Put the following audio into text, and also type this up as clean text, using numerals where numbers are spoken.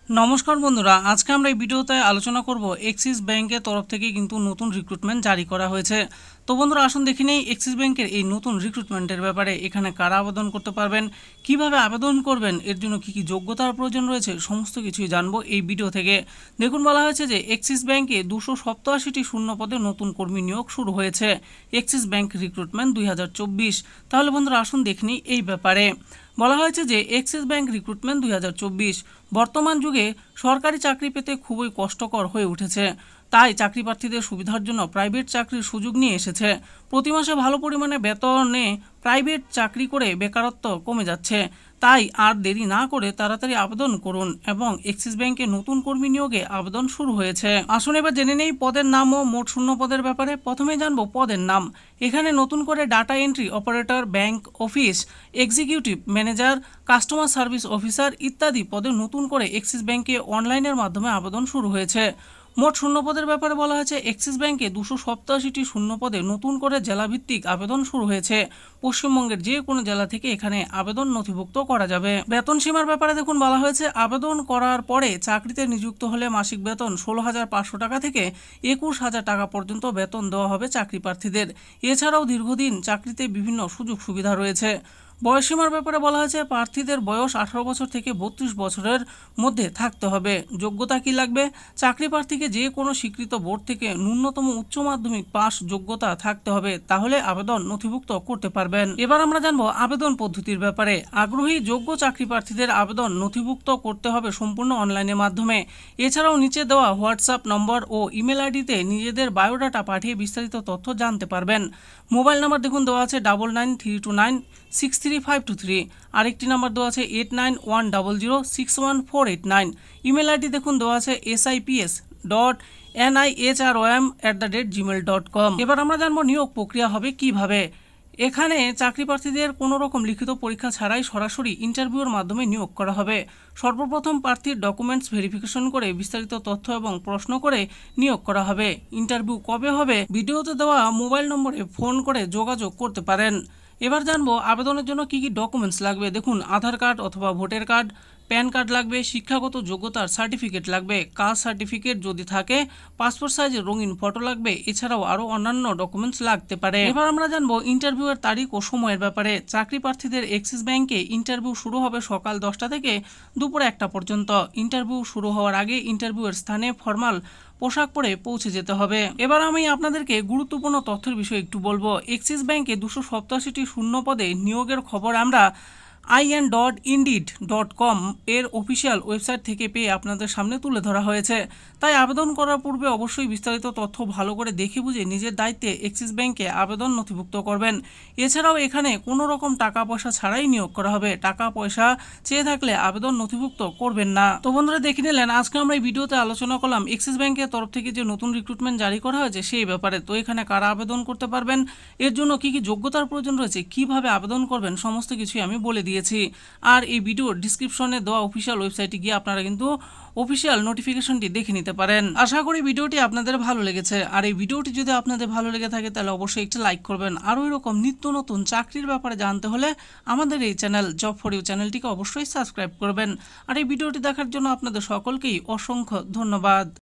নমস্কার বন্ধুরা, আজকে আমরা এই ভিডিওতে আলোচনা করব এক্সিস ব্যাংকের তরফ থেকে কিন্তু নতুন রিক্রুটমেন্ট জারি করা হয়েছে। তো বন্ধুরা আসুন দেখে নেই এক্সিস ব্যাংকের এই নতুন রিক্রুটমেন্টের ব্যাপারে। এখানে কারা আবেদন করতে পারবেন, কিভাবে আবেদন করবেন, এর জন্য কি কি যোগ্যতার প্রয়োজন রয়েছে, সমস্ত কিছুই জানবো এই ভিডিও থেকে। দেখুন, বলা হয়েছে যে এক্সিস ব্যাংকে 287টি শূন্য পদে নতুন কর্মী নিয়োগ শুরু হয়েছে। Axis bank recruitment 2024। তাহলে বন্ধুরা আসুন দেখে নিই এই ব্যাপারে। বলা হয়েছে যে এক্সিস ব্যাংক রিক্রুটমেন্ট 2024 বর্তমান যুগে সরকারি চাকরি পেতে খুবই কষ্টকর হয়ে উঠেছে। তাই চাকরি প্রার্থীদের সুবিধার জন্য প্রাইভেট চাকরির সুযোগ নিয়ে এসেছে। প্রতি মাসে ভালো পরিমাণে বেতনে প্রাইভেট চাকরি করে বেকারত্ব কমে যাচ্ছে। তাই আর দেরি না করে তাড়াতাড়ি আবেদন করুন এবং এক্সিস ব্যাংকে নতুন কর্মী নিয়োগে আবেদন শুরু হয়েছে। আসুন এবার জেনে নেই পদের নাম ও মোট শূন্য পদের ব্যাপারে। প্রথমেই জানবো পদের নাম। এখানে নতুন করে data entry operator, bank office executive manager, customer service officer ইত্যাদি পদে নতুন করে এক্সিস ব্যাংকে অনলাইনের মাধ্যমে আবেদন শুরু হয়েছে। মোট শূন্য পদের ব্যাপারে বলা হয়েছে এক্সিস ব্যাংকে 287টি শূন্য পদে নতুন করে জেলাভিত্তিক আবেদন শুরু হয়েছে। পশ্চিমবঙ্গের যে কোনো জেলা থেকে এখানে আবেদন নথিভুক্ত করা যাবে। বেতন সীমার ব্যাপারে দেখুন, বলা হয়েছে আবেদন করার পরে চাকরিতে নিযুক্ত হলে মাসিক বেতন 16,500 টাকা থেকে 21,000 টাকা পর্যন্ত বেতন দেওয়া হবে চাকরি প্রার্থীদের। এছাড়াও দীর্ঘদিন চাকরিতে বিভিন্ন সুযোগ সুবিধা রয়েছে। বয়সীমার ব্যাপারে বলা হয়েছে প্রার্থীদের বয়স 18 বছর থেকে 32 বছরের মধ্যে থাকতে হবে। যোগ্যতা কি লাগবে? চাকরি প্রার্থীকে যে কোনো স্বীকৃত বোর্ড থেকে ন্যূনতম উচ্চ মাধ্যমিক পাস যোগ্যতা থাকতে হবে, তাহলে আবেদন নথিভুক্ত করতে পারবেন। এবার আমরা জানবো আবেদন পদ্ধতির ব্যাপারে। আগ্রহী যোগ্য চাকরি প্রার্থীদের আবেদন নথিভুক্ত করতে হবে সম্পূর্ণ অনলাইনের মাধ্যমে। এছাড়াও নিচে দেওয়া হোয়াটসঅ্যাপ নম্বর ও ইমেল আইডিতে নিজেদের বায়োডাটা পাঠিয়ে বিস্তারিত তথ্য জানতে পারবেন। মোবাইল নাম্বার দেখুন দেওয়া আছে 9932963523। আরেকটি নাম্বার দেওয়া আছে 8910061489। ইমেল আইডি দেখুন দেওয়া আছে sips.nihrom@gmail.com। এবার আমরা জানবো নিয়োগ প্রক্রিয়া হবে কিভাবে। এখানে চাকরি প্রার্থীদের কোনো রকম লিখিত পরীক্ষা ছাড়াই সরাসরি ইন্টারভিউর মাধ্যমে নিয়োগ করা হবে। সর্বপ্রথম প্রার্থীর ডকুমেন্টস ভেরিফিকেশন করে বিস্তারিত তথ্য এবং প্রশ্ন করে নিয়োগ করা হবে। ইন্টারভিউ কবে হবে? ভিডিওতে দেওয়া মোবাইল নম্বরে ফোন করে যোগাযোগ করতে পারেন। এবার জানবো আবেদনের জন্য কি কি ডকুমেন্টস লাগবে। দেখুন, আধার কার্ড অথবা ভোটার কার্ড, প্যান কার্ড লাগবে, শিক্ষাগত যোগ্যতার সার্টিফিকেট লাগবে, কাস্ট সার্টিফিকেট যদি থাকে, পাসপোর্ট সাইজের রঙিন ফটো লাগবে। এছাড়াও আরও অন্যান্য ডকুমেন্টস লাগতে পারে। এবার আমরা জানবো ইন্টারভিউয়ের তারিখ ও সময়ের ব্যাপারে। চাকরি প্রার্থীদের এক্সিস ব্যাংকে ইন্টারভিউ শুরু হবে সকাল 10টা থেকে দুপুর 1টা পর্যন্ত। ইন্টারভিউ শুরু হওয়ার আগে ইন্টারভিউয়ের স্থানে ফর্মাল পোশাক পরে পৌঁছে যেতে হবে। এবার আমি আপনাদেরকে গুরুত্বপূর্ণ তথ্যের বিষয়ে একটু বলবো। এক্সিস ব্যাংকে 287টি শূন্য পদে নিয়োগের খবর আমরা in.indeed.com এর অফিসিয়াল ওয়েবসাইট থেকে পেয়ে আপনাদের সামনে তুলে ধরা হয়েছে। তাই আবেদন করার পূর্বে অবশ্যই বিস্তারিত তথ্য ভালো করে দেখে বুঝে নিজের দায়িত্বে এক্সিস ব্যাংকে আবেদন নথিভুক্ত করবেন। এছাড়াও এখানে কোনো রকম টাকা পয়সা ছাড়াই নিয়োগ করা হবে। টাকা পয়সা চেয়ে থাকলে আবেদন নথিভুক্ত করবেন না। তো বন্ধুরা দেখে নিলেন, আজকে আমরা এই ভিডিওতে আলোচনা করলাম এক্সিস ব্যাংকের তরফ থেকে যে নতুন রিক্রুটমেন্ট জারি করা হয়েছে সেই ব্যাপারে। তো এখানে কারা আবেদন করতে পারবেন, এর জন্য কি কি যোগ্যতার প্রয়োজন রয়েছে, কিভাবে আবেদন করবেন, সমস্ত কিছুই আমি বলে দিয়েছি। আর এই ভিডিওর ডিসক্রিপশনে দেওয়া অফিসিয়াল ওয়েবসাইটে গিয়ে আপনারা কিন্তু অফিসিয়াল নোটিফিকেশনটি দেখে নিতে পারেন। আশা করি ভিডিওটি আপনাদের ভালো লেগেছে। আর এই ভিডিওটি যদি আপনাদের ভালো লেগে থাকে তাহলে অবশ্যই একটি লাইক করবেন। আরও এরকম নিত্য নতুন চাকরির ব্যাপারে জানতে হলে আমাদের এই চ্যানেল জব ফর ইউ চ্যানেলটিকে অবশ্যই সাবস্ক্রাইব করবেন। আর এই ভিডিওটি দেখার জন্য আপনাদের সকলকেই অসংখ্য ধন্যবাদ।